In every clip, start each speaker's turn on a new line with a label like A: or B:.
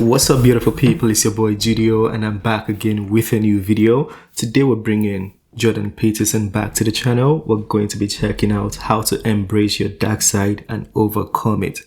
A: What's up, beautiful people? It's your boy Judeo, and I'm back again with a new video. Today we're bringing Jordan Peterson back to the channel. We're going to be checking out how to embrace your dark side and overcome it.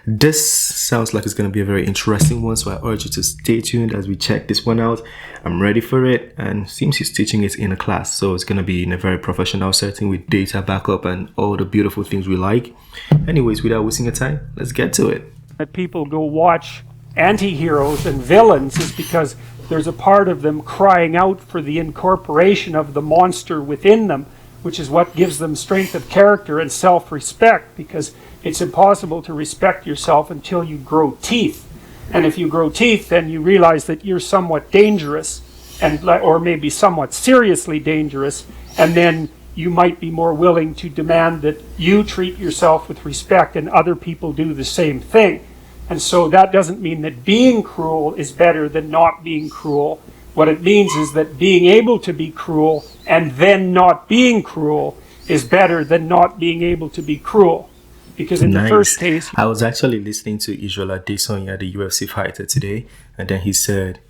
A: This sounds like it's going to be a very interesting one, so I urge you to stay tuned as we check this one out. I'm ready for it, and seems he's teaching it in a class, so it's going to be in a very professional setting with data backup and all the beautiful things we like. Anyways, without wasting your time, let's get to it.
B: That people go watch anti-heroes and villains is because there's a part of them crying out for the incorporation of the monster within them, which is what gives them strength of character and self-respect, because it's impossible to respect yourself until you grow teeth. And if you grow teeth, then you realize that you're somewhat dangerous, or maybe somewhat seriously dangerous, and then you might be more willing to demand that you treat yourself with respect and other people do the same thing. And so that doesn't mean that being cruel is better than not being cruel. What it means is that being able to be cruel and then not being cruel is better than not being able to be cruel. Because in the first case...
A: I was actually listening to Israel Adesanya, the UFC fighter, today, and then he said,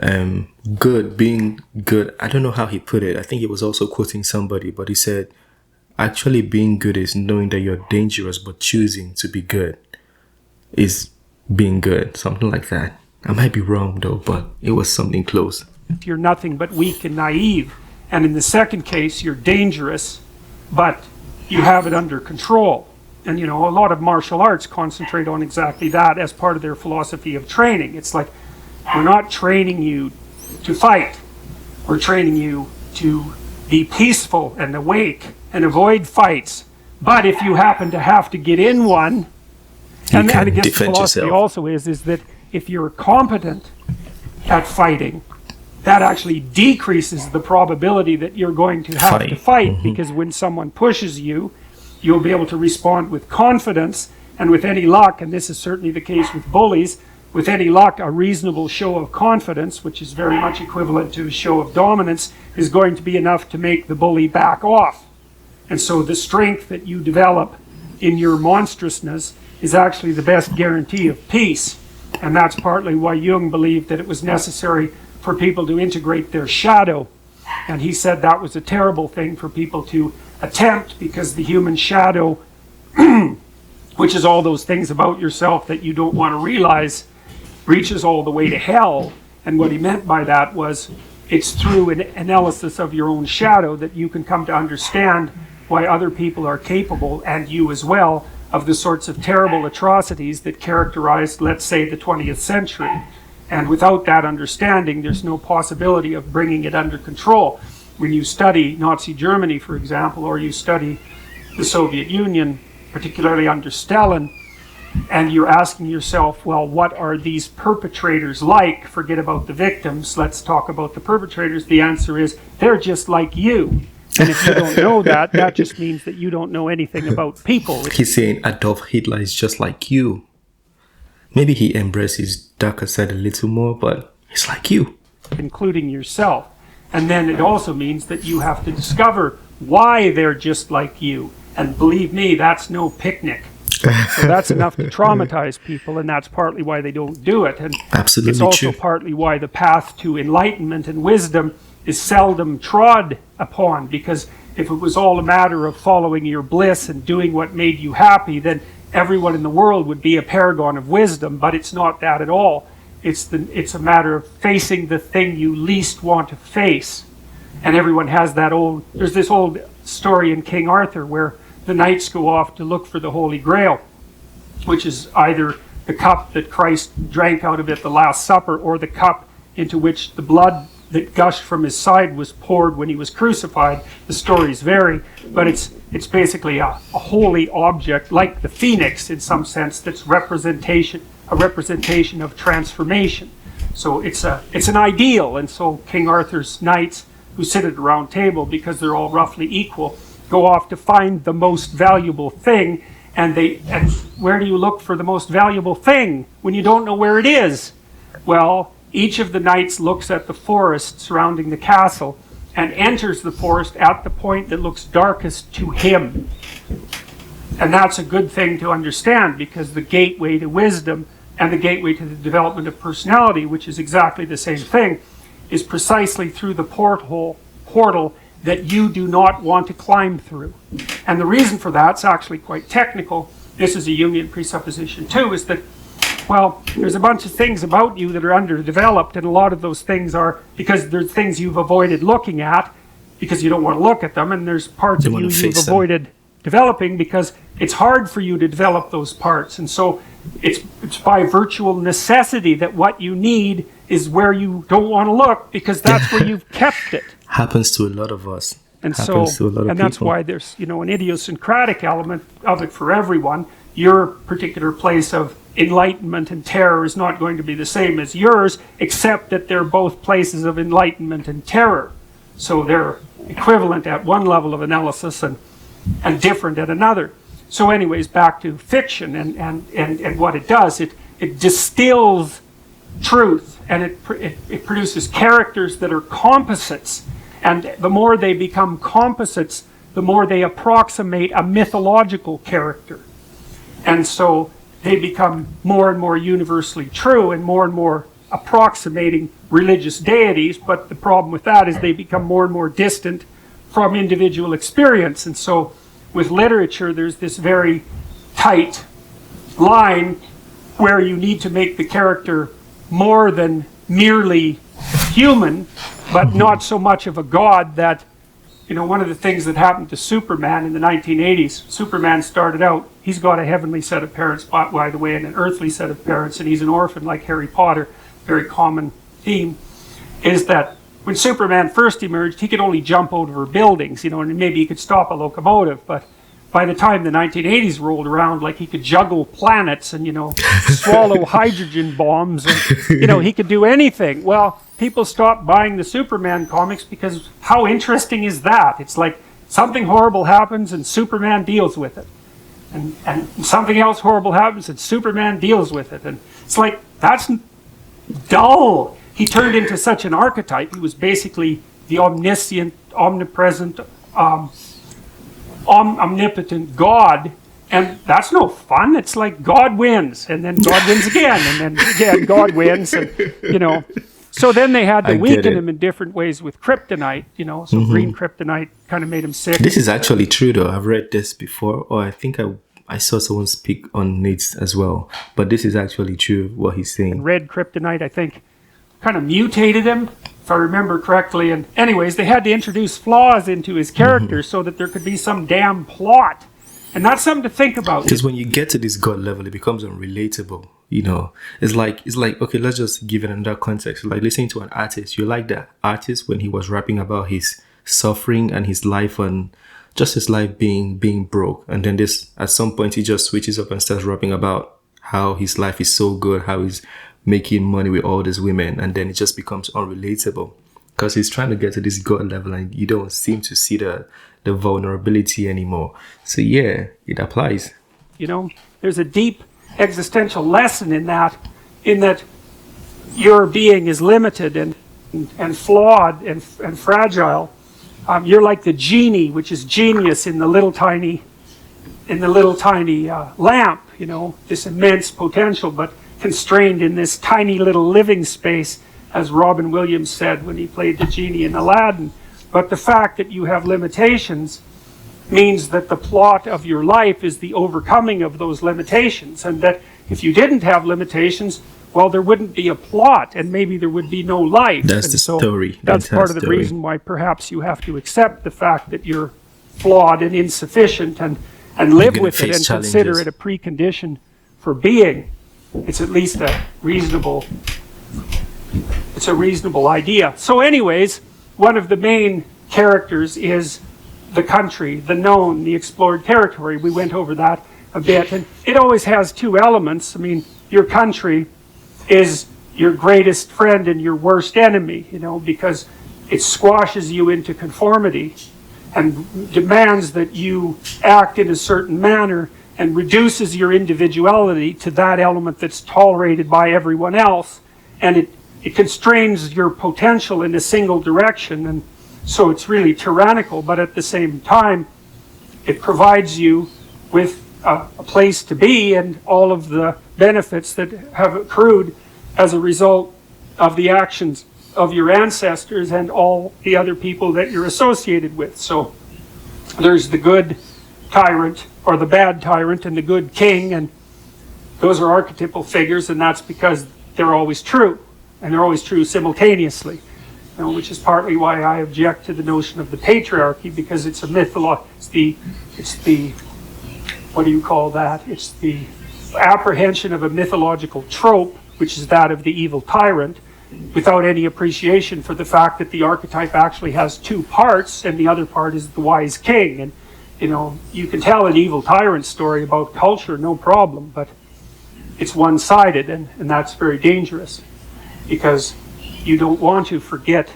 A: being good. I don't know how he put it. I think he was also quoting somebody, but he said, actually being good is knowing that you're dangerous, but choosing to be good is being good, something like that. I might be wrong though, but it was something close.
B: You're nothing but weak and naive. And in the second case, you're dangerous, but you have it under control. And a lot of martial arts concentrate on exactly that as part of their philosophy of training. It's like, we're not training you to fight. We're training you to be peaceful and awake and avoid fights. But if you happen to have to get in one, and I guess the philosophy yourself. Also is that if you're competent at fighting, that actually decreases the probability that you're going to have to fight, because when someone pushes you, you'll be able to respond with confidence, and with any luck, and this is certainly the case with bullies, with any luck, a reasonable show of confidence, which is very much equivalent to a show of dominance, is going to be enough to make the bully back off. And so the strength that you develop in your monstrousness is actually the best guarantee of peace. And that's partly why Jung believed that it was necessary for people to integrate their shadow. And he said that was a terrible thing for people to attempt, because the human shadow, which is all those things about yourself that you don't want to realize, reaches all the way to hell. And what he meant by that was, it's through an analysis of your own shadow that you can come to understand why other people are capable, and you as well, of the sorts of terrible atrocities that characterized, let's say, the 20th century. And without that understanding, there's no possibility of bringing it under control. When you study Nazi Germany, for example, or you study the Soviet Union, particularly under Stalin, and you're asking yourself, well, what are these perpetrators like? Forget about the victims, let's talk about the perpetrators. The answer is, they're just like you. And if you don't know that, that just means that you don't know anything about people.
A: He's saying Adolf Hitler is just like you. Maybe he embraced his darker side a little more, but he's like you. Including
B: yourself. And then it also means that you have to discover why they're just like you. And believe me, that's no picnic. So that's enough to traumatize people, and that's partly why they don't do it. And
A: absolutely
B: it's also partly why the path to enlightenment and wisdom is seldom trod upon, because if it was all a matter of following your bliss and doing what made you happy, then everyone in the world would be a paragon of wisdom. But it's not that at all. It's a matter of facing the thing you least want to face. And everyone has that there's this old story in King Arthur where the knights go off to look for the Holy Grail, which is either the cup that Christ drank out of at the Last Supper, or the cup into which the blood that gushed from his side was poured when he was crucified. The stories vary, but it's basically a holy object, like the phoenix in some sense, that's a representation of transformation. So it's an ideal, and so King Arthur's knights, who sit at a round table because they're all roughly equal, go off to find the most valuable thing, and where do you look for the most valuable thing when you don't know where it is? Well, each of the knights looks at the forest surrounding the castle and enters the forest at the point that looks darkest to him. And that's a good thing to understand, because the gateway to wisdom and the gateway to the development of personality, which is exactly the same thing, is precisely through the portal that you do not want to climb through. And the reason for that's actually quite technical. This is a Jungian presupposition too, is that, well, there's a bunch of things about you that are underdeveloped, and a lot of those things are because there's things you've avoided looking at because you don't want to look at them, and there's parts of you you've avoided developing because it's hard for you to develop those parts. And so it's by virtual necessity that what you need is where you don't want to look, because that's where you've kept it.
A: Happens to a lot of us.
B: And so, and that's why there's, you know, an idiosyncratic element of it for everyone. Your particular place of enlightenment and terror is not going to be the same as yours, except that they're both places of enlightenment and terror. So they're equivalent at one level of analysis and different at another. So anyways, back to fiction and what it does, it distills truth, and it produces characters that are composites. And the more they become composites, the more they approximate a mythological character. And so they become more and more universally true and more approximating religious deities. But the problem with that is they become more and more distant from individual experience. And so with literature, there's this very tight line where you need to make the character more than merely human, but not so much of a god that, you know, one of the things that happened to Superman in the 1980s, Superman started out, he's got a heavenly set of parents, by the way, and an earthly set of parents, and he's an orphan like Harry Potter. Very common theme is that when Superman first emerged, he could only jump over buildings, you know, and maybe he could stop a locomotive, but by the time the 1980s rolled around, like, he could juggle planets and, you know, swallow hydrogen bombs, and, you know, he could do anything. Well, people stopped buying the Superman comics because how interesting is that? It's like something horrible happens and Superman deals with it. And something else horrible happens and Superman deals with it. And it's like, that's dull. He turned into such an archetype. He was basically the omniscient, omnipresent, omnipotent God, and that's no fun. It's like God wins, and then God wins again, and then again God wins, and, you know. So then they had to weaken him in different ways with kryptonite, you know. So green kryptonite kind of made him sick.
A: This is actually true, though. I've read this before, or I think I saw someone speak on it as well. But this is actually true, what he's saying.
B: And red kryptonite, I think, kind of mutated him, if I remember correctly. And anyways, they had to introduce flaws into his character so that there could be some damn plot. And that's something to think about.
A: Because when you get to this God level, it becomes unrelatable. You know, it's like, okay, let's just give it another context. Like listening to an artist. You like that artist when he was rapping about his suffering and his life, and just his life being broke. And then at some point, he just switches up and starts rapping about how his life is so good, how he's making money with all these women, and then it just becomes unrelatable because he's trying to get to this God level, and you don't seem to see the vulnerability anymore. So yeah, it applies.
B: You know, there's a deep existential lesson in that your being is limited and flawed and fragile. You're like the genie, which is genius in the little tiny lamp. You know, this immense potential, but constrained in this tiny little living space, as Robin Williams said when he played the genie in Aladdin. But the fact that you have limitations means that the plot of your life is the overcoming of those limitations, and that if you didn't have limitations, well, there wouldn't be a plot, and maybe there would be no life.
A: That's the story.
B: That's part of the reason why perhaps you have to accept the fact that you're flawed and insufficient, and live with it and consider it a precondition for being. It's at least a reasonable idea. So anyways, one of the main characters is the country, the known, the explored territory. We went over that a bit, and it always has two elements. I mean, your country is your greatest friend and your worst enemy, you know, because it squashes you into conformity and demands that you act in a certain manner and reduces your individuality to that element that's tolerated by everyone else, and it constrains your potential in a single direction, and so it's really tyrannical. But at the same time, it provides you with a place to be, and all of the benefits that have accrued as a result of the actions of your ancestors and all the other people that you're associated with. So there's the good tyrant or the bad tyrant and the good king, and those are archetypal figures, and that's because they're always true, and they're always true simultaneously. Which is partly why I object to the notion of the patriarchy, because it's a it's the what do you call that? It's the apprehension of a mythological trope, which is that of the evil tyrant, without any appreciation for the fact that the archetype actually has two parts, and the other part is the wise king. And you can tell an evil tyrant story about culture, no problem, but it's one-sided, and that's very dangerous, because you don't want to forget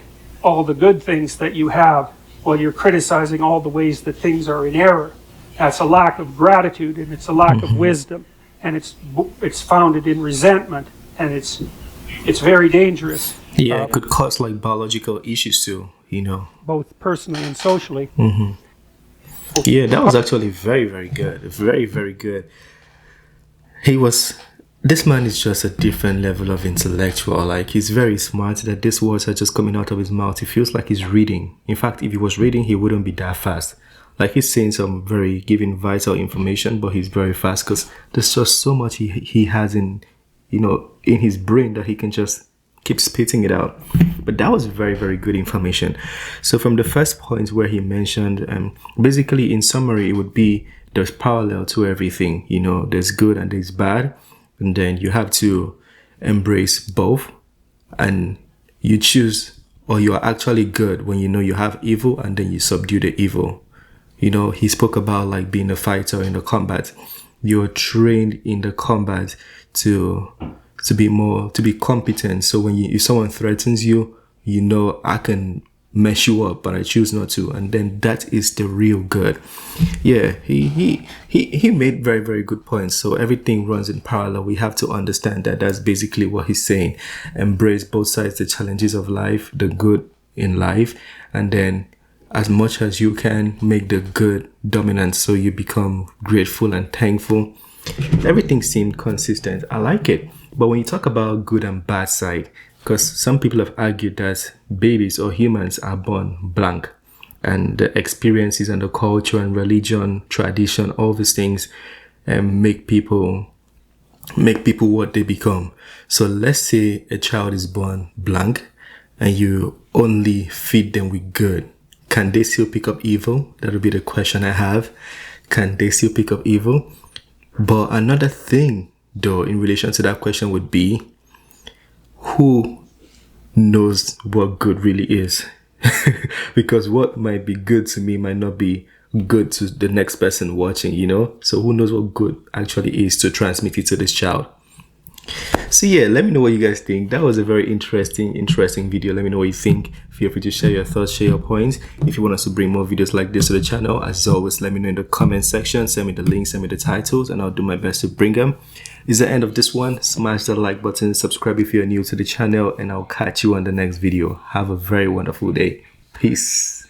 B: all the good things that you have while you're criticizing all the ways that things are in error. That's a lack of gratitude, and it's a lack of wisdom, and it's founded in resentment, and it's very dangerous.
A: Yeah, it could cause like biological issues too,
B: both personally and socially.
A: Yeah, that was actually very, very good. Very, very good. This man is just a different level of intellectual. Like, he's very smart, that these words are just coming out of his mouth. It feels like he's reading. In fact, if he was reading, he wouldn't be that fast. Like, he's saying giving vital information, but he's very fast because there's just so much he has in his brain that he can just keep spitting it out. But that was very, very good information. So from the first point where he mentioned, basically in summary, it would be there's parallel to everything. There's good and there's bad. And then you have to embrace both, and you choose, or you are actually good when you have evil, and then you subdue the evil. He spoke about like being a fighter in the combat. You're trained in the combat to be competent. So if someone threatens you, I can mess you up, but I choose not to, and then that is the real good. Yeah, he made very, very good points. So everything runs in parallel. We have to understand that that's basically what he's saying. Embrace both sides, the challenges of life, the good in life, and then as much as you can make the good dominant, so you become grateful and thankful. Everything seemed consistent. I like it. But when you talk about good and bad side, because some people have argued that babies or humans are born blank, and the experiences and the culture and religion, tradition, all these things make people what they become. So let's say a child is born blank and you only feed them with good. Can they still pick up evil? That would be the question I have. Can they still pick up evil? But another thing, though, in relation to that question would be, who knows what good really is? Because what might be good to me might not be good to the next person watching, So who knows what good actually is to transmit it to this child? So yeah, let me know what you guys think. That was a very interesting video. Let me know what you think. Feel free to share your thoughts, share your points. If you want us to bring more videos like this to the channel, as always, let me know in the comment section. Send me the links, send me the titles, and I'll do my best to bring them. This is the end of this one. Smash the like button, subscribe if you're new to the channel, and I'll catch you on the next video. Have a very wonderful day. Peace.